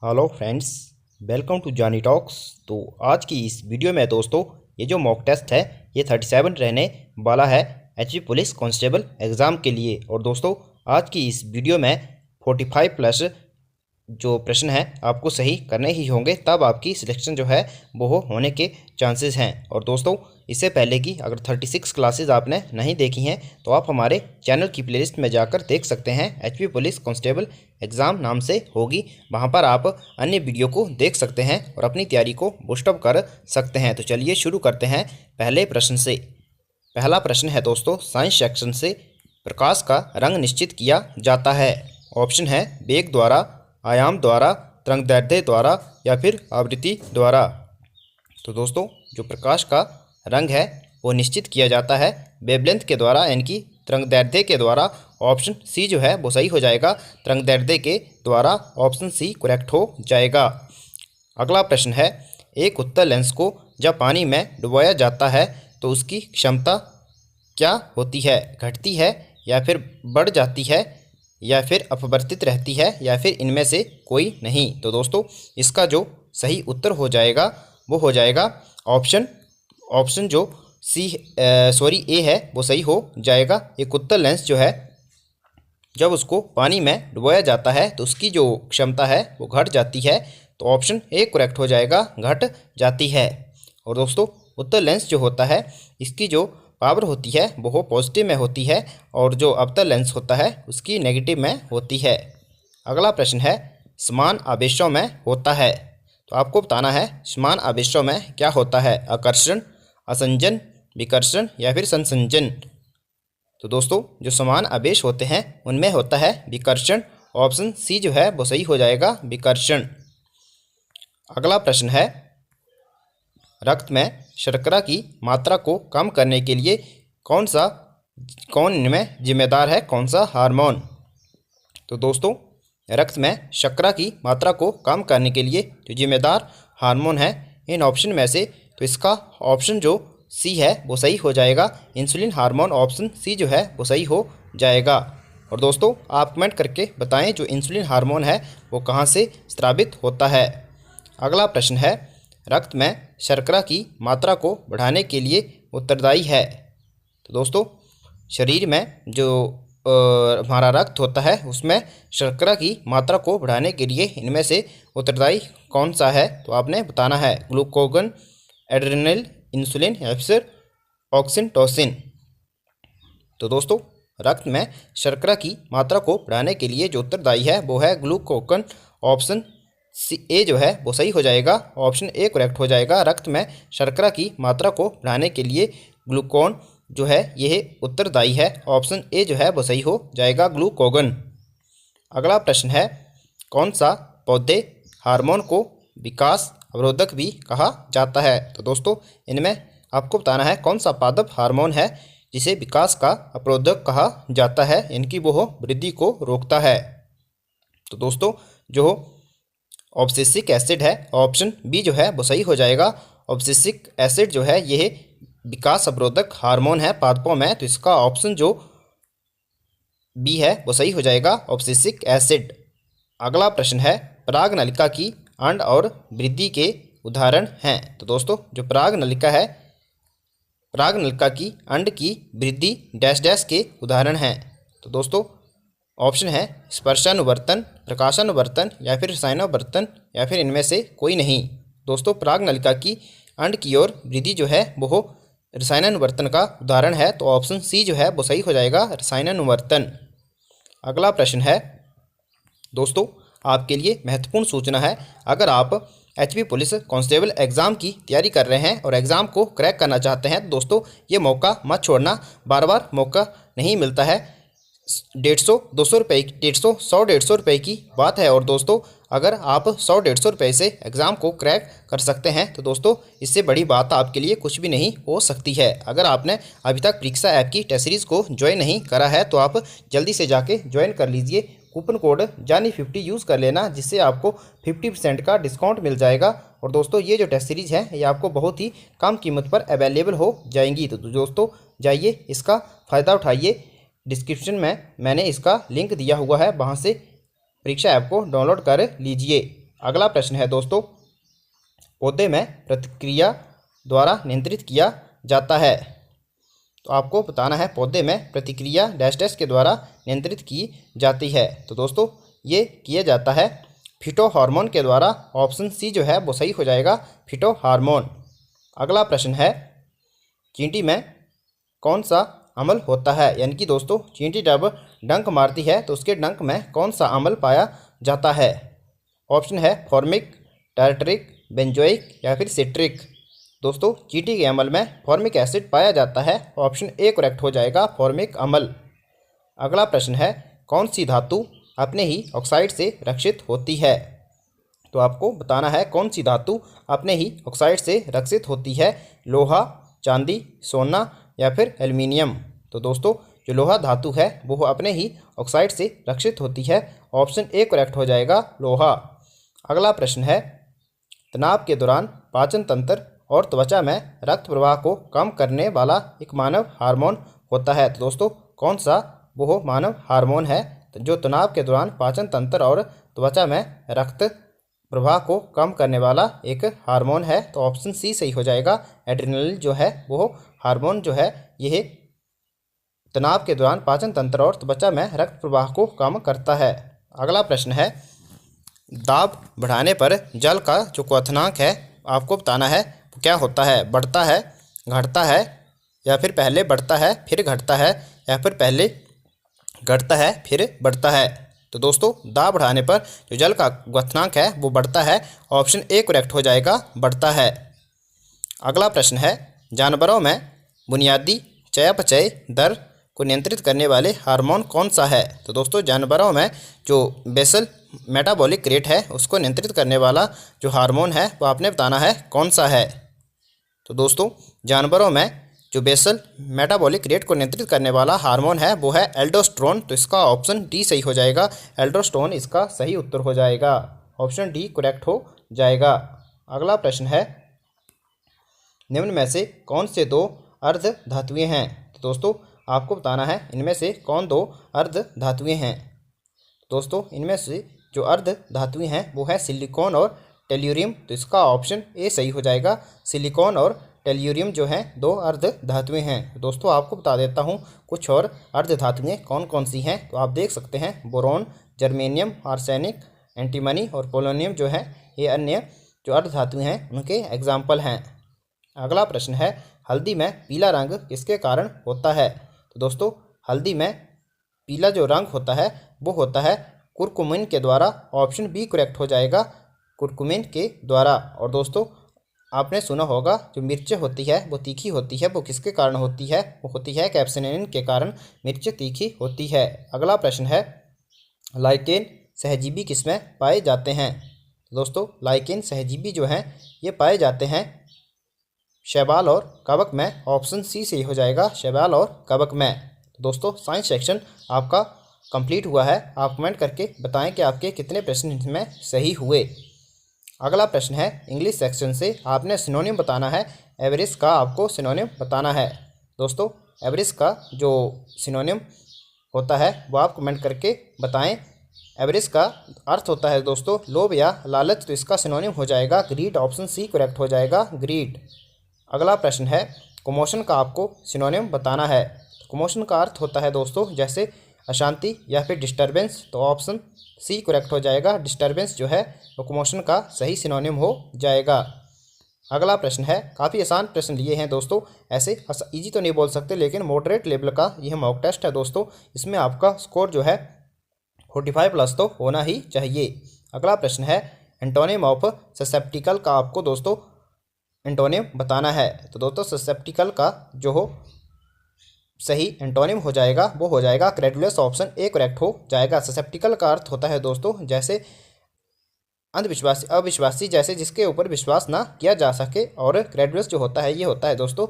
Hello friends, welcome to जानी talks. तो आज की इस वीडियो में दोस्तों ये जो मॉक टेस्ट है ये 37 रहने वाला है एचपी पुलिस कांस्टेबल एग्ज़ाम के लिए। और दोस्तों आज की इस वीडियो में 45 प्लस जो प्रश्न हैं आपको सही करने ही होंगे, तब आपकी सिलेक्शन जो है वो होने के चांसेस हैं। और दोस्तों इससे पहले की अगर 36 क्लासेस आपने नहीं देखी हैं तो आप हमारे चैनल की प्लेलिस्ट में जाकर देख सकते हैं। एचपी पुलिस कांस्टेबल एग्ज़ाम नाम से होगी, वहां पर आप अन्य वीडियो को देख सकते हैं और अपनी तैयारी को बूस्टअप कर सकते हैं। तो चलिए शुरू करते हैं पहले प्रश्न से। पहला प्रश्न है दोस्तों साइंस सेक्शन से, प्रकाश का रंग निश्चित किया जाता है। ऑप्शन है वेग द्वारा, आयाम द्वारा, तरंगदैर्ध्य द्वारा या फिर आवृत्ति द्वारा। तो दोस्तों जो प्रकाश का रंग है वो निश्चित किया जाता है वेवलेंथ के द्वारा, यानी कि तरंगदैर्ध्य के द्वारा। ऑप्शन सी जो है वो सही हो जाएगा, तरंगदैर्ध्य के द्वारा। ऑप्शन सी करेक्ट हो जाएगा। अगला प्रश्न है, एक उत्तल लेंस को जब पानी में डुबोया जाता है तो उसकी क्षमता क्या होती है? घटती है या फिर बढ़ जाती है या फिर अपवर्तित रहती है या फिर इनमें से कोई नहीं? तो दोस्तों इसका जो सही उत्तर हो जाएगा वो हो जाएगा ऑप्शन जो ए है वो सही हो जाएगा। एक उत्तल लेंस जो है जब उसको पानी में डुबोया जाता है तो उसकी जो क्षमता है वो घट जाती है। तो ऑप्शन ए करेक्ट हो जाएगा, घट जाती है। और दोस्तों उत्तल लेंस जो होता है इसकी जो पावर होती है वो पॉजिटिव में होती है और जो अवतल लेंस होता है उसकी नेगेटिव में होती है। अगला प्रश्न है, समान आवेशों में होता है। तो आपको बताना है समान आवेशों में क्या होता है? आकर्षण, असंजन, विकर्षण या फिर संसंजन। तो दोस्तों जो समान आवेश होते हैं उनमें होता है विकर्षण। ऑप्शन सी जो है वो सही हो जाएगा, विकर्षण। अगला प्रश्न है, रक्त में शर्करा की मात्रा को कम करने के लिए कौन इनमें जिम्मेदार है? कौन सा हार्मोन? तो दोस्तों रक्त में शर्करा की मात्रा को कम करने के लिए जो जिम्मेदार हार्मोन है इन ऑप्शन में से, तो इसका ऑप्शन जो सी है वो सही हो जाएगा, इंसुलिन हार्मोन। ऑप्शन सी जो है वो सही हो जाएगा। और दोस्तों आप कमेंट करके बताएं जो इंसुलिन हार्मोन है वो कहाँ से स्रावित होता है। अगला प्रश्न है, रक्त में शर्करा की मात्रा को बढ़ाने के लिए उत्तरदायी है। तो दोस्तों शरीर में जो हमारा रक्त होता है उसमें शर्करा की मात्रा को बढ़ाने के लिए इनमें से उत्तरदायी कौन सा है? तो आपने बताना है ग्लूकोगन, एड्रेनल, इंसुलिन या फिर ऑक्सिटोसिन। तो दोस्तों रक्त में शर्करा की मात्रा को बढ़ाने के लिए जो उत्तरदायी है वो है ग्लूकोगन। ऑप्शन ए जो है वो सही हो जाएगा, ऑप्शन ए करेक्ट हो जाएगा। रक्त में शर्करा की मात्रा को बढ़ाने के लिए ग्लूकोन जो है यह उत्तरदायी है। ऑप्शन ए जो है वो सही हो जाएगा, ग्लूकोगन। अगला प्रश्न है, कौन सा पौधे हार्मोन को विकास अवरोधक भी कहा जाता है? तो दोस्तों इनमें आपको बताना है कौन सा पादप हार्मोन है जिसे विकास का अवरोधक कहा जाता है, इनकी वो वृद्धि को रोकता है। तो दोस्तों जो ऑब्सेसिक एसिड है, ऑप्शन बी जो है वो सही हो जाएगा। ऑब्सेसिक एसिड जो है यह विकास अवरोधक हार्मोन है पादपों में, तो इसका ऑप्शन जो बी है वो सही हो जाएगा, ऑब्सेसिक एसिड। अगला प्रश्न है, पराग नलिका की अंड और वृद्धि के उदाहरण हैं। तो दोस्तों जो पराग नलिका है, पराग नलिका की अंड की वृद्धि डैश डैश के उदाहरण हैं। तो दोस्तों ऑप्शन है स्पर्शानुवर्तन, प्रकाशानुवर्तन या फिर रसायनानुवर्तन या फिर इनमें से कोई नहीं। दोस्तों पराग नलिका की अंड की ओर वृद्धि जो है वो रसायनानुवर्तन का उदाहरण है, तो ऑप्शन सी जो है वो सही हो जाएगा, रसायनानुवर्तन। अगला प्रश्न है दोस्तों आपके लिए महत्वपूर्ण सूचना है, अगर आप एचपी पुलिस कांस्टेबल एग्ज़ाम की तैयारी कर रहे हैं और एग्ज़ाम को क्रैक करना चाहते हैं तो दोस्तों ये मौका मत छोड़ना, बार बार मौका नहीं मिलता है। 150 200 रुपये, 150 100 150 रुपये की बात है। और दोस्तों अगर आप 100 150 रुपये से एग्ज़ाम को क्रैक कर सकते हैं तो दोस्तों इससे बड़ी बात आपके लिए कुछ भी नहीं हो सकती है। अगर आपने अभी तक परीक्षा ऐप की टेस्ट सीरीज़ को ज्वाइन नहीं करा है तो आप जल्दी से जाके ज्वाइन कर लीजिए। कूपन कोड जानी50 यूज़ कर लेना, जिससे आपको 50% का डिस्काउंट मिल जाएगा। और दोस्तों ये जो टेस्ट सीरीज़ है ये आपको बहुत ही कम कीमत पर अवेलेबल हो जाएंगी। तो दोस्तों जाइए इसका फ़ायदा उठाइए। डिस्क्रिप्शन में मैंने इसका लिंक दिया हुआ है, वहाँ से परीक्षा ऐप को डाउनलोड कर लीजिए। अगला प्रश्न है दोस्तों, पौधे में प्रतिक्रिया द्वारा नियंत्रित किया जाता है। तो आपको बताना है पौधे में प्रतिक्रिया डैश डैश के द्वारा नियंत्रित की जाती है। तो दोस्तों ये किया जाता है फिटो हार्मोन के द्वारा। ऑप्शन सी जो है वो सही हो जाएगा, फिटो हार्मोन। अगला प्रश्न है, चींटी में कौन सा अम्ल होता है? यानी कि दोस्तों चींटी जब डंक मारती है तो उसके डंक में कौन सा अम्ल पाया जाता है? ऑप्शन है फॉर्मिक, टार्टरिक, बेंजोइक या फिर सिट्रिक। दोस्तों चींटी के अम्ल में फॉर्मिक एसिड पाया जाता है। ऑप्शन ए करेक्ट हो जाएगा, फॉर्मिक अम्ल। अगला प्रश्न है, कौन सी धातु अपने ही ऑक्साइड से रक्षित होती है? तो आपको बताना है कौन सी धातु अपने ही ऑक्साइड से रक्षित होती है। लोहा, चांदी, सोना या फिर एल्युमिनियम। तो दोस्तों जो लोहा धातु है वो अपने ही ऑक्साइड से रक्षित होती है। ऑप्शन ए करेक्ट हो जाएगा, लोहा। अगला प्रश्न है, तनाव के दौरान पाचन तंत्र और त्वचा में रक्त प्रवाह को कम करने वाला एक मानव हार्मोन होता है। तो दोस्तों कौन सा वो मानव हार्मोन है जो तनाव के दौरान पाचन तंत्र और त्वचा में रक्त प्रवाह को कम करने वाला एक हार्मोन है? तो ऑप्शन सी सही हो जाएगा, एड्रेनलिन जो है वो हार्मोन जो है यह तनाव के दौरान पाचन तंत्र और त्वचा में रक्त प्रवाह को कम करता है। अगला प्रश्न है, दाब बढ़ाने पर जल का जो क्वथनांक है आपको बताना है क्या होता है? बढ़ता है, घटता है या फिर पहले बढ़ता है फिर घटता है या फिर पहले घटता है फिर बढ़ता है? तो दोस्तों दाब बढ़ाने पर जो जल का क्वथनांक है वो बढ़ता है। ऑप्शन ए करेक्ट हो जाएगा, बढ़ता है। अगला प्रश्न है, जानवरों में बुनियादी चयापचय दर को नियंत्रित करने वाले हार्मोन कौन सा है? तो दोस्तों जानवरों में जो बेसल मेटाबॉलिक रेट है उसको नियंत्रित करने वाला जो हार्मोन है वो आपने बताना है कौन सा है। तो दोस्तों जानवरों में जो बेसल मेटाबॉलिक रेट को नियंत्रित करने वाला हार्मोन है वो है एल्डोस्टेरोन। तो इसका ऑप्शन डी सही हो जाएगा, एल्डोस्टेरोन इसका सही उत्तर हो जाएगा। ऑप्शन डी करेक्ट हो जाएगा। अगला प्रश्न है, निम्न में से कौन से दो अर्ध धातुएं हैं? तो दोस्तों आपको बताना है इनमें से कौन दो अर्ध धातुएं हैं। दोस्तों इनमें से जो अर्ध धातुएं हैं वो है सिलिकॉन और टेल्यूरियम। तो इसका ऑप्शन ए सही हो जाएगा, सिलिकॉन और टेल्यूरियम जो हैं दो अर्ध धातुएं हैं। दोस्तों आपको बता देता हूं कुछ और अर्ध धातुएं कौन कौन सी हैं। तो आप देख सकते हैं बोरोन, जर्मेनियम, आर्सेनिक, एंटीमनी और पोलोनियम जो है ये अन्य जो अर्ध धातुएं हैं उनके एग्जाम्पल हैं। अगला प्रश्न है, हल्दी में पीला रंग किसके कारण होता है? तो दोस्तों हल्दी में पीला जो रंग होता है वो होता है कुरकुमिन के द्वारा। ऑप्शन बी करेक्ट हो जाएगा, कुरकुमिन के द्वारा। और दोस्तों आपने सुना होगा जो मिर्च होती है वो तीखी होती है, वो किसके कारण होती है? वो होती है कैप्सेनिन के कारण मिर्च तीखी होती है। अगला प्रश्न है, लाइकेन सहजीवी किसमें पाए जाते हैं? दोस्तों लाइकेन सहजीवी जो हैं ये पाए जाते हैं शैवाल और कवक में। ऑप्शन सी सही हो जाएगा, शैवाल और कवक में। दोस्तों साइंस सेक्शन आपका कंप्लीट हुआ है। आप कमेंट करके बताएं कि आपके कितने प्रश्न इसमें सही हुए। अगला प्रश्न है, इंग्लिश सेक्शन से आपने सिनोनिम बताना है। एवरेज का आपको सिनोनिम बताना है। दोस्तों एवरेज का जो सिनोनिम होता है वो आप कमेंट करके बताएं। एवरेज का अर्थ होता है दोस्तों लोभ या लालच। तो इसका सिनोनिम हो जाएगा ग्रीड। ऑप्शन सी करेक्ट हो जाएगा, ग्रीड। अगला प्रश्न है, कमोशन का आपको सिनोनिम बताना है। कमोशन का अर्थ होता है दोस्तों जैसे अशांति या फिर डिस्टर्बेंस। तो ऑप्शन सी करेक्ट हो जाएगा, डिस्टर्बेंस जो है वो कमोशन का सही सिनोनिम हो जाएगा। अगला प्रश्न है, काफ़ी आसान प्रश्न लिए हैं दोस्तों, ऐसे इजी तो नहीं बोल सकते लेकिन मॉडरेट लेवल का यह मॉक टेस्ट है दोस्तों। इसमें आपका स्कोर जो है 45+ तो होना ही चाहिए। अगला प्रश्न है, एंटोनिम ऑफ ससेप्टिकल का आपको दोस्तों एंटोनिम बताना है। तो दोस्तों ससेप्टिकल का जो हो सही एंटोनिम हो जाएगा वो हो जाएगा क्रेडुलस। ऑप्शन ए करेक्ट हो जाएगा। ससेप्टिकल का अर्थ होता है दोस्तों जैसे अंधविश्वासी, अविश्वासी, जैसे जिसके ऊपर विश्वास ना किया जा सके। और क्रेडुलस जो होता है ये होता है दोस्तों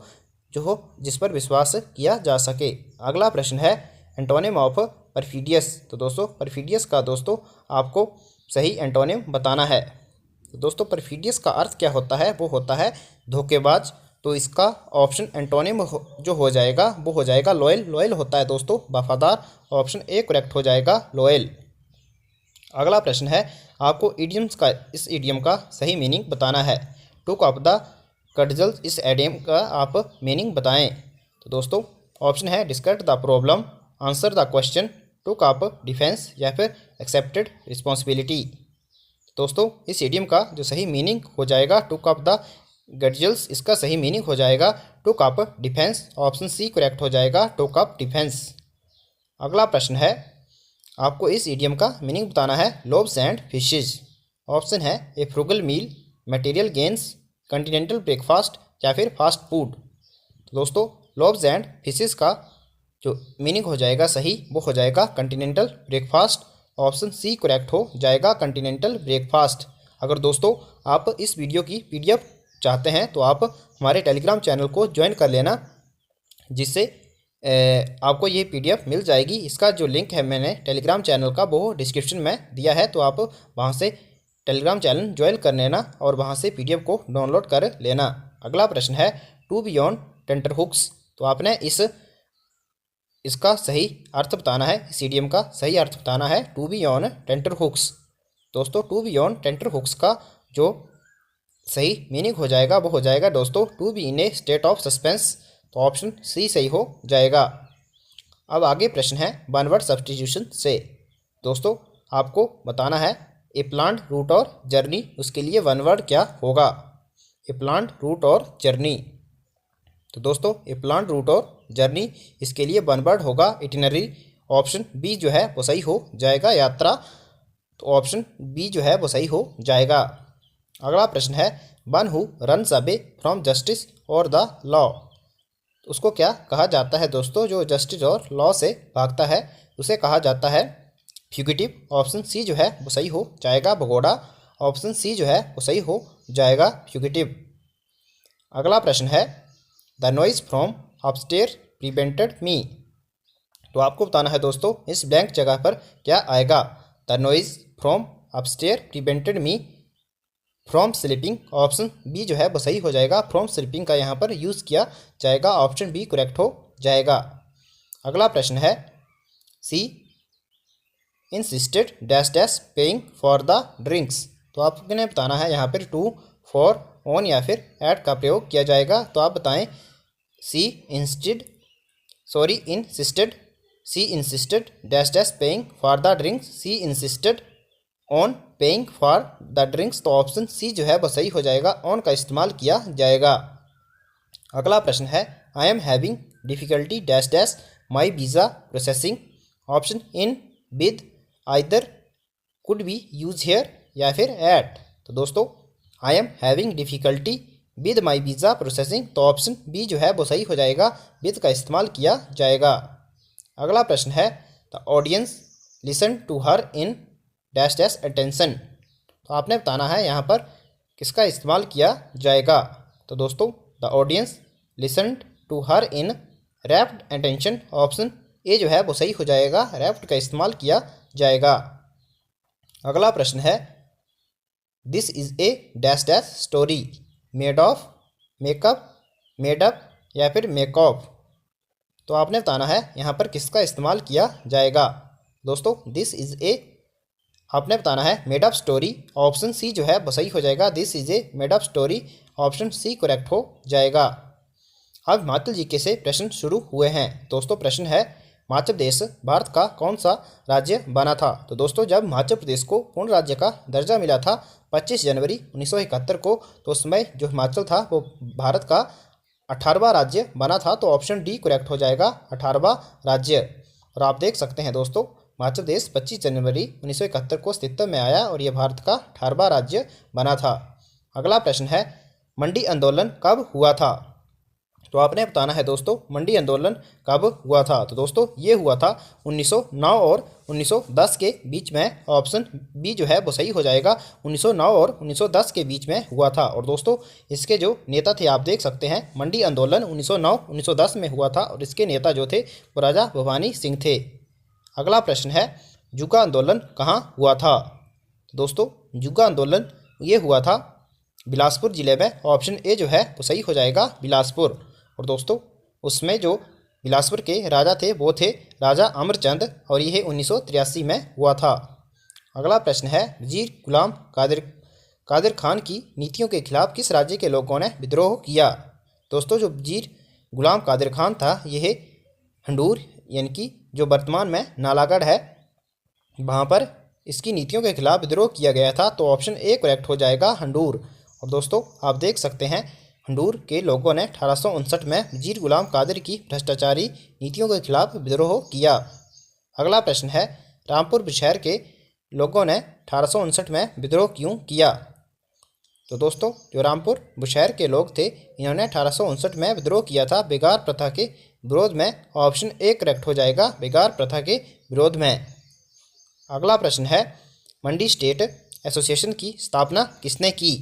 जो हो जिस पर विश्वास किया जा सके। अगला प्रश्न है, एंटोनिम ऑफ परफिडियस। तो दोस्तों परफिडियस का दोस्तों आपको सही एंटोनिम बताना है। तो दोस्तों परफिडियस का अर्थ क्या होता है? वो होता है धोखेबाज। तो इसका ऑप्शन एंटोनिम जो हो जाएगा वो हो जाएगा लॉयल। लॉयल होता है दोस्तों वफादार। ऑप्शन ए करेक्ट हो जाएगा, लॉयल। अगला प्रश्न है, आपको इडियम्स का इस इडियम का सही मीनिंग बताना है। टुक अप द कटजल्स, इस इडियम का आप मीनिंग बताएं। तो दोस्तों ऑप्शन है discuss the problem, answer the question, took up defence या फिर एक्सेप्टेड रिस्पॉन्सिबिलिटी। दोस्तों इस इडियम का जो सही मीनिंग हो जाएगा टुक अप द गडजल्स, इसका सही मीनिंग हो जाएगा took up defence. Option C correct हो जाएगा, टुक अप डिफेंस। अगला प्रश्न है, आपको इस इडियम का मीनिंग बताना है लोब्स एंड फिशेज। ऑप्शन है ए फ्रूगल मील, मटेरियल गेन्स, कॉन्टिनेंटल ब्रेकफास्ट या फिर फास्ट फूड। तो दोस्तों लोब्स एंड फिशेज का जो मीनिंग हो जाएगा सही वो हो जाएगा continental breakfast. Option C correct हो जाएगा, कॉन्टिनेंटल ब्रेकफास्ट। अगर दोस्तों आप इस वीडियो की पीडीएफ चाहते हैं तो आप हमारे टेलीग्राम चैनल को ज्वाइन कर लेना, जिससे आपको ये पीडीएफ मिल जाएगी। इसका जो लिंक है मैंने टेलीग्राम चैनल का वो डिस्क्रिप्शन में दिया है, तो आप वहाँ से टेलीग्राम चैनल ज्वाइन कर लेना और वहाँ से पीडीएफ को डाउनलोड कर लेना। अगला प्रश्न है टू बी ऑन टेंटरहुक्स। तो आपने इसका सही अर्थ बताना है, इस इडियम का सही अर्थ बताना है टू बी ऑन टेंटरहुक्स। दोस्तों टू बी ऑन टेंटरहुक्स का जो सही मीनिंग हो जाएगा वो हो जाएगा दोस्तों to be in a state of suspense. तो ऑप्शन सी सही हो जाएगा। अब आगे प्रश्न है वन वर्ड सब्स्टिट्यूशन से। दोस्तों आपको बताना है ए प्लांट, रूट और जर्नी, उसके लिए वन वर्ड क्या होगा। ए प्लांट, रूट और जर्नी। तो दोस्तों ए प्लांट, रूट और जर्नी, इसके लिए वन वर्ड होगा इटिनरी। ऑप्शन बी जो है वो सही हो जाएगा, यात्रा। तो ऑप्शन बी जो है वो सही हो जाएगा। अगला प्रश्न है one who runs away from justice और द लॉ। उसको क्या कहा जाता है दोस्तों, जो जस्टिस और लॉ से भागता है उसे कहा जाता है फ्यूगिटिव। ऑप्शन सी जो है वो सही हो जाएगा, भगोड़ा। ऑप्शन सी जो है वो सही हो जाएगा, फ्यूगिटिव। अगला प्रश्न है the noise from upstair prevented मी। तो आपको बताना है दोस्तों इस ब्लैंक जगह पर क्या आएगा। The noise from upstair prevented me from sleeping. Option B जो है वो सही हो जाएगा, फ्रॉम स्लीपिंग का यहाँ पर यूज़ किया जाएगा। ऑप्शन बी करेक्ट हो जाएगा। अगला प्रश्न है C insisted dash dash paying for the drinks. तो आपने बताना है यहाँ पर टू, फॉर, ऑन या फिर एट का प्रयोग किया जाएगा। तो आप बताएं C insisted dash dash paying for the drinks, C insisted on paying for the drinks. तो ऑप्शन सी जो है वो सही हो जाएगा, ऑन का इस्तेमाल किया जाएगा। अगला प्रश्न है I am having difficulty dash dash my visa processing. Option in, with, either, could be use hair या फिर एट। तो दोस्तों I am having difficulty with my visa processing. तो ऑप्शन बी जो है वो सही हो जाएगा, विद का इस्तेमाल किया जाएगा। अगला प्रश्न है the audience listen to her in dash dash attention. तो आपने बताना है यहाँ पर किसका इस्तेमाल किया जाएगा। तो दोस्तों the audience listen to her in rapt attention. Option A जो है वो सही हो जाएगा, रैप्ट का इस्तेमाल किया जाएगा। अगला प्रश्न है this is A dash dash story made of makeup, made up या फिर मेकऑफ। तो आपने बताना है यहाँ पर किसका इस्तेमाल किया जाएगा। दोस्तों दिस इज ए, आपने बताना है made up story. Option C जो है वो सही हो जाएगा, this is a made up story. Option C correct हो जाएगा। अब हिमाचल जीके से प्रश्न शुरू हुए हैं। दोस्तों प्रश्न है हिमाचल प्रदेश भारत का कौन सा राज्य बना था। तो दोस्तों जब हिमाचल प्रदेश को पूर्ण राज्य का दर्जा मिला था 25 जनवरी 1971 को, तो उस समय जो हिमाचल था वो भारत का 18वां राज्य बना था। तो ऑप्शन डी करेक्ट हो जाएगा, 18वां राज्य। और आप देख सकते हैं दोस्तों हिमाचल प्रदेश 25 जनवरी 1971 को अस्तित्व में आया और यह भारत का 18वां राज्य बना था। अगला प्रश्न है मंडी आंदोलन कब हुआ था। तो आपने बताना है दोस्तों मंडी आंदोलन कब हुआ था। तो दोस्तों ये हुआ था 1909 और 1910 के बीच में। ऑप्शन बी जो है वो सही हो जाएगा, 1909 और 1910 के बीच में हुआ था। और दोस्तों इसके जो नेता थे आप देख सकते हैं, मंडी आंदोलन 1909-1910 में हुआ था और इसके नेता जो थे वो राजा भवानी सिंह थे। अगला प्रश्न है जुग्गा आंदोलन कहाँ हुआ था। दोस्तों जुग्गा आंदोलन ये हुआ था बिलासपुर ज़िले में। ऑप्शन ए जो है वो सही हो जाएगा, बिलासपुर। और दोस्तों उसमें जो बिलासपुर के राजा थे वो थे राजा अमरचंद और यह 1983 में हुआ था। अगला प्रश्न है, वजीर गुलाम कादिर खान की नीतियों के खिलाफ किस राज्य के लोगों ने विद्रोह किया? दोस्तों, जो वजीर गुलाम कादिर खान था, यह हंडूर यानी कि जो वर्तमान में नालागढ़ है, वहाँ पर इसकी नीतियों के खिलाफ विद्रोह किया गया था। तो ऑप्शन ए करेक्ट हो जाएगा, हंडूर। और दोस्तों, आप देख सकते हैं हंडूर के लोगों ने 1859 में वजीर गुलाम कादिर की भ्रष्टाचारी नीतियों के खिलाफ विद्रोह किया। अगला प्रश्न है, रामपुर बुशहर के लोगों ने 1859 में विद्रोह क्यों किया? तो दोस्तों, जो रामपुर बुशहर के लोग थे, इन्होंने 1859 में विद्रोह किया था बेगार प्रथा के विरोध में। ऑप्शन ए करेक्ट हो जाएगा, बेगार प्रथा के विरोध में। अगला प्रश्न है, मंडी स्टेट एसोसिएशन की स्थापना किसने की?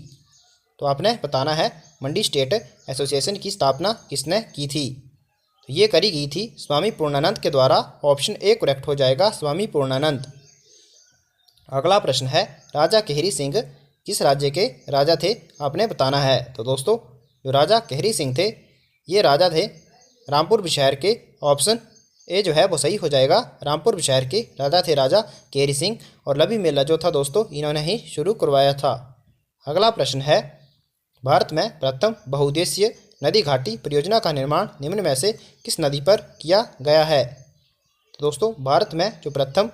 तो आपने बताना है मंडी स्टेट एसोसिएशन की स्थापना किसने की थी? तो ये करी गई थी स्वामी पूर्णानंद के द्वारा। ऑप्शन ए करेक्ट हो जाएगा, स्वामी पूर्णानंद। अगला प्रश्न है, राजा केहरी सिंह किस राज्य के राजा थे? आपने बताना है। तो दोस्तों, जो राजा केहरी सिंह थे, ये राजा थे रामपुर बुशहर के। ऑप्शन ए जो है वो सही हो जाएगा, रामपुर बुशहर के राजा थे राजा केहरी सिंह। और लवी मेला जो था दोस्तों, इन्होंने ही शुरू करवाया था। अगला प्रश्न है, भारत में प्रथम बहुउद्देशीय नदी घाटी परियोजना का निर्माण निम्न में से किस नदी पर किया गया है? तो दोस्तों, भारत में जो प्रथम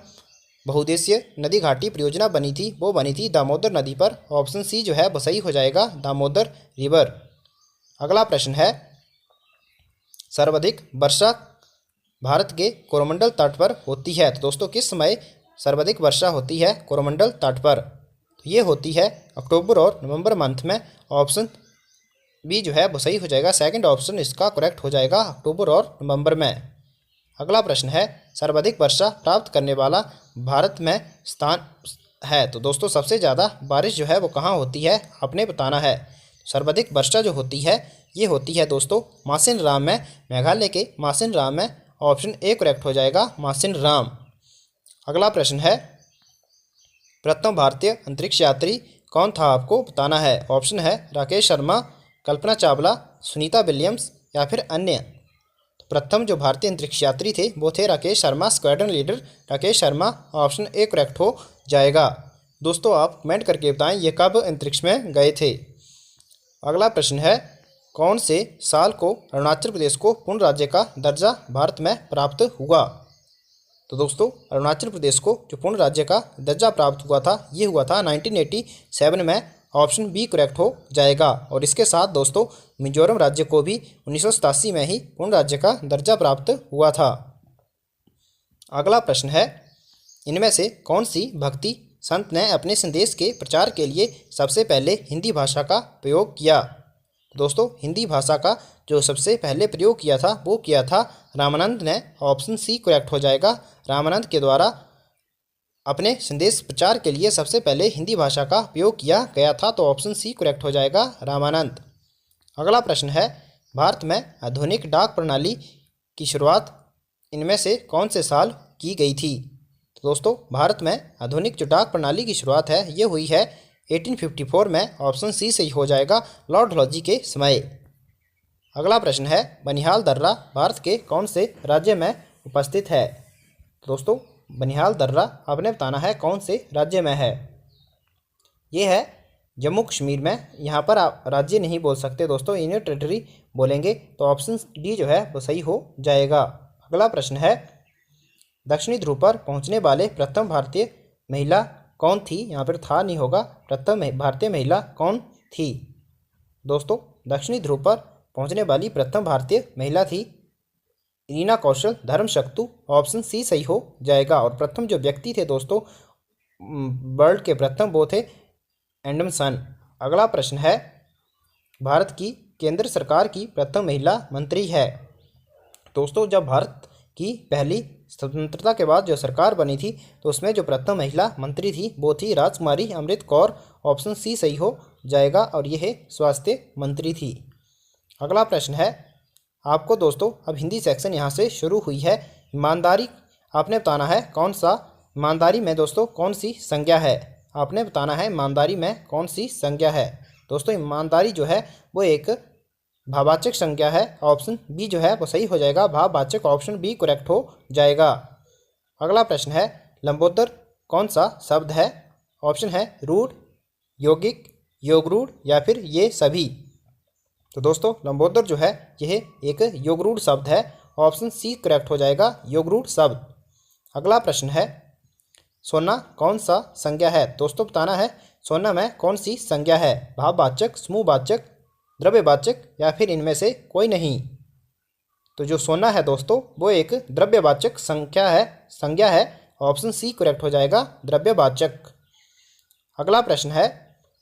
बहुउद्देशीय नदी घाटी परियोजना बनी थी, वो बनी थी दामोदर नदी पर। ऑप्शन सी जो है वो सही हो जाएगा, दामोदर रिवर। अगला प्रश्न है, सर्वाधिक वर्षा भारत के कोरोमंडल तट पर होती है? तो दोस्तों, किस समय सर्वाधिक वर्षा होती है कोरोमंडल तट पर? तो ये होती है अक्टूबर और नवंबर मंथ में। ऑप्शन बी जो है वो सही हो जाएगा, सेकंड ऑप्शन इसका करेक्ट हो जाएगा, अक्टूबर और नवंबर में। अगला प्रश्न है, सर्वाधिक वर्षा प्राप्त करने वाला भारत में स्थान है? तो दोस्तों, सबसे ज़्यादा बारिश जो है वो कहाँ होती है? आपने बताना है। सर्वाधिक वर्षा जो होती है, ये होती है दोस्तों मासिन राम में, मेघालय के मासिन राम में। ऑप्शन ए करेक्ट हो जाएगा, मासिन राम। अगला प्रश्न है, प्रथम भारतीय अंतरिक्ष यात्री कौन था? आपको बताना है। ऑप्शन है राकेश शर्मा, कल्पना चावला, सुनीता विलियम्स या फिर अन्य। तो प्रथम जो भारतीय अंतरिक्ष यात्री थे वो थे Rakesh Sharma, squadron leader Rakesh Sharma. Option A correct हो जाएगा। दोस्तों, आप कमेंट करके बताएं ये कब अंतरिक्ष में गए थे। अगला प्रश्न है, कौन से साल को अरुणाचल प्रदेश को पूर्ण राज्य का दर्जा भारत में प्राप्त हुआ? तो दोस्तों, अरुणाचल प्रदेश को जो पूर्ण राज्य का दर्जा प्राप्त हुआ था, ये हुआ था 1987 में। ऑप्शन बी करेक्ट हो जाएगा। और इसके साथ दोस्तों, मिजोरम राज्य को भी 1987 में ही पूर्ण राज्य का दर्जा प्राप्त हुआ था। अगला प्रश्न है, इनमें से कौन सी भक्ति संत ने अपने संदेश के प्रचार के लिए सबसे पहले हिंदी भाषा का प्रयोग किया? दोस्तों, हिंदी भाषा का जो सबसे पहले प्रयोग किया था वो किया था रामानंद ने। ऑप्शन सी करेक्ट हो जाएगा, रामानंद के द्वारा अपने संदेश प्रचार के लिए सबसे पहले हिंदी भाषा का प्रयोग किया गया था। तो ऑप्शन सी करेक्ट हो जाएगा, रामानंद। अगला प्रश्न है, भारत में आधुनिक डाक प्रणाली की शुरुआत इनमें से कौन से साल की गई थी? तो दोस्तों, भारत में आधुनिक जो डाक प्रणाली की शुरुआत है, ये हुई है 1854 में। ऑप्शन सी सही हो जाएगा, लॉर्ड डलहौजी के समय। अगला प्रश्न है, बनिहाल दर्रा भारत के कौन से राज्य में उपस्थित है? तो दोस्तों, बनिहाल दर्रा आपने बताना है कौन से राज्य में है। ये है जम्मू कश्मीर में। यहाँ पर आप राज्य नहीं बोल सकते दोस्तों, यूनियन टेरिटरी बोलेंगे। तो ऑप्शन डी जो है वो सही हो जाएगा। अगला प्रश्न है, दक्षिणी ध्रुव पर पहुँचने वाले प्रथम भारतीय महिला कौन थी? यहाँ पर था नहीं होगा, प्रथम भारतीय महिला कौन थी? दोस्तों, दक्षिणी ध्रुव पर पहुंचने वाली प्रथम भारतीय महिला थी रीना कौशल धर्मशक्तु। ऑप्शन सी सही हो जाएगा। और प्रथम जो व्यक्ति थे दोस्तों वर्ल्ड के प्रथम, वो थे एंडमसन। अगला प्रश्न है, भारत की केंद्र सरकार की प्रथम महिला मंत्री है? दोस्तों, जब भारत की पहली स्वतंत्रता के बाद जो सरकार बनी थी, तो उसमें जो प्रथम महिला मंत्री थी वो थी राजकुमारी अमृत कौर। ऑप्शन सी सही हो जाएगा। और यह स्वास्थ्य मंत्री थी। अगला प्रश्न है, आपको दोस्तों अब हिंदी सेक्शन यहाँ से शुरू हुई है। ईमानदारी आपने बताना है कौन सा, ईमानदारी में दोस्तों कौन सी संज्ञा है? आपने बताना है ईमानदारी में कौन सी संज्ञा है। दोस्तों, ईमानदारी जो है वो एक भाववाचक संज्ञा है। ऑप्शन बी जो है वो सही हो जाएगा, भाववाचक। ऑप्शन बी करेक्ट हो जाएगा। अगला प्रश्न है, लंबोदर कौन सा शब्द है? ऑप्शन है रूढ़, यौगिक, योगरूढ़ या फिर ये सभी। तो दोस्तों लंबोदर जो है यह एक योगरूढ़ शब्द है। ऑप्शन सी करेक्ट हो जाएगा, योगरूढ़ शब्द। अगला प्रश्न है, सोना कौन सा संज्ञा है? दोस्तों बताना है सोना में कौन सी संज्ञा है? भाववाचक, समूहवाचक, द्रव्यवाचक या फिर इनमें से कोई नहीं। तो जो सोना है दोस्तों वो एक द्रव्यवाचक संज्ञा है। ऑप्शन सी करेक्ट हो जाएगा, द्रव्यवाचक। अगला प्रश्न है,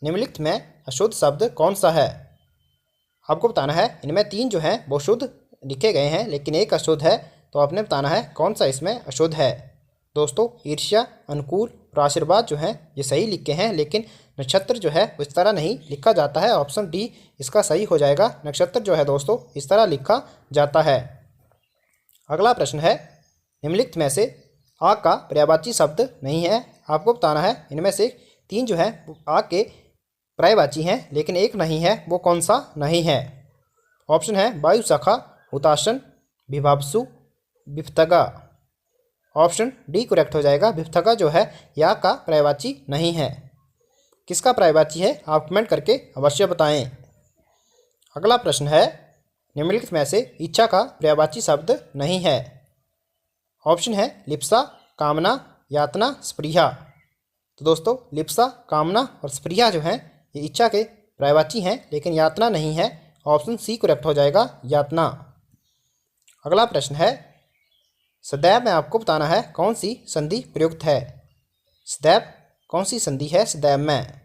निम्नलिखित में अशुद्ध शब्द कौन सा है? आपको बताना है इनमें 3 जो हैं वो शुद्ध लिखे गए हैं लेकिन एक अशुद्ध है, तो आपने बताना है कौन सा इसमें अशुद्ध है। दोस्तों ईर्ष्या, अनुकूल और आशीर्वाद जो हैं ये सही लिखे हैं, लेकिन नक्षत्र जो है इस तरह नहीं लिखा जाता है। ऑप्शन डी इसका सही हो जाएगा। नक्षत्र जो है दोस्तों इस तरह लिखा जाता है। अगला प्रश्न है, निम्नलिखित में से आ का पर्यायवाची शब्द नहीं है। आपको बताना है इनमें से 3 जो है आ के पर्यायवाची हैं लेकिन एक नहीं है, वो कौन सा नहीं है? ऑप्शन है वायु शाखा, हुताशन, विभावसु, विपथगा। ऑप्शन डी करेक्ट हो जाएगा, विपथगा जो है या का पर्यायवाची नहीं है। किसका पर्यायवाची है आप कमेंट करके अवश्य बताएं। अगला प्रश्न है, निम्नलिखित में से इच्छा का पर्यायवाची शब्द नहीं है। ऑप्शन है लिप्सा, कामना, यातना, स्पृहा। तो दोस्तों लिप्सा, कामना और स्पृहा जो हैं ये इच्छा के पर्यायवाची हैं लेकिन यातना नहीं है। ऑप्शन सी करेक्ट हो जाएगा, यातना। अगला प्रश्न है, सदैव में आपको बताना है कौन सी संधि प्रयुक्त है। सदैव कौन सी संधि है सदैव में?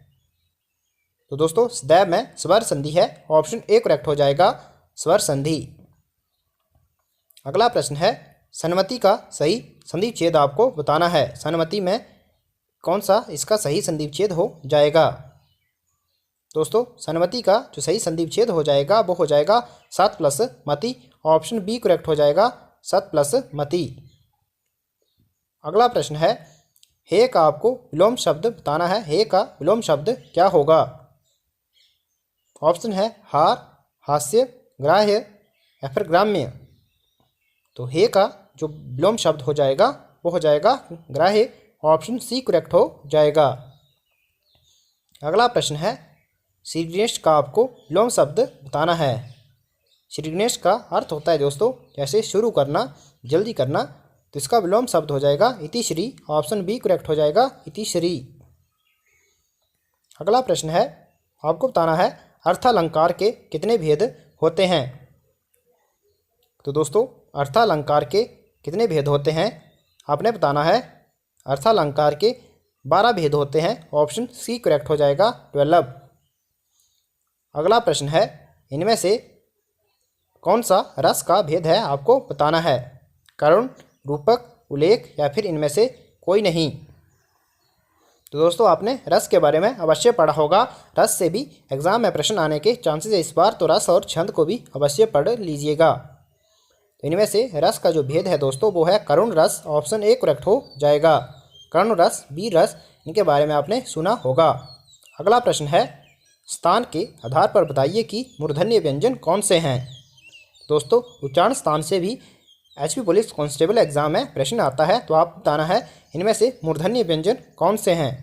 तो दोस्तों सदैव में स्वर संधि है। ऑप्शन ए करेक्ट हो जाएगा, स्वर संधि। अगला प्रश्न है, सन्मति का सही संधि विच्छेद आपको बताना है। सन्मति में कौन सा इसका सही संधि विच्छेद हो जाएगा? दोस्तों सन्मति का जो सही संधि विच्छेद हो जाएगा वो हो जाएगा 7 प्लस मति। ऑप्शन बी करेक्ट हो जाएगा, 7 प्लस मति। अगला प्रश्न है, हे का आपको विलोम शब्द बताना है। हे का विलोम शब्द क्या होगा? ऑप्शन है हार, हास्य, ग्राह्य या फिर ग्राम्य। तो हे का जो विलोम शब्द हो जाएगा वो हो जाएगा ग्राह्य। ऑप्शन सी करेक्ट हो जाएगा। अगला प्रश्न है, श्री गणेश का आपको विलोम शब्द बताना है। श्री गणेश का अर्थ होता है दोस्तों जैसे शुरू करना, जल्दी करना, तो इसका विलोम शब्द हो जाएगा इतिश्री। ऑप्शन बी करेक्ट हो जाएगा, इतिश्री। अगला प्रश्न है, आपको बताना है अर्थालंकार के कितने भेद होते हैं। तो दोस्तों अर्थालंकार के कितने भेद होते हैं आपने बताना है। अर्थालंकार के 12 भेद होते हैं। ऑप्शन सी करेक्ट हो जाएगा, 12। अगला प्रश्न है, इनमें से कौन सा रस का भेद है आपको बताना है। करुण, रूपक, उल्लेख या फिर इनमें से कोई नहीं। तो दोस्तों आपने रस के बारे में अवश्य पढ़ा होगा। रस से भी एग्जाम में प्रश्न आने के चांसेस है इस बार, तो रस और छंद को भी अवश्य पढ़ लीजिएगा। तो इनमें से रस का जो भेद है दोस्तों वो है करुण रस। ऑप्शन ए करेक्ट हो जाएगा। करुण रस, वीर रस, इनके बारे में आपने सुना होगा। अगला प्रश्न है, स्थान के आधार पर बताइए कि मूर्धन्य व्यंजन कौन से हैं। दोस्तों उच्चारण स्थान से भी एचपी पुलिस कांस्टेबल एग्जाम में प्रश्न आता है, तो आप बताना है इनमें से मूर्धन्य व्यंजन कौन से हैं।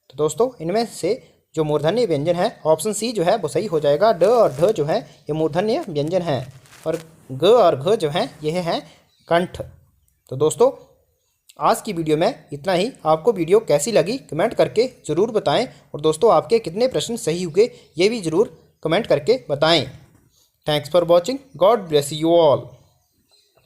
तो दोस्तों इनमें से जो मूर्धन्य व्यंजन है ऑप्शन सी जो है वो सही हो जाएगा। ड और ढ जो है ये मूर्धन्य व्यंजन हैं और ग और घ जो हैं ये हैं कंठ। तो दोस्तों आज की वीडियो में इतना ही। आपको वीडियो कैसी लगी कमेंट करके ज़रूर बताएं और दोस्तों आपके कितने प्रश्न सही हुए ये भी ज़रूर कमेंट करके बताएं। Thanks for watching. God bless you all.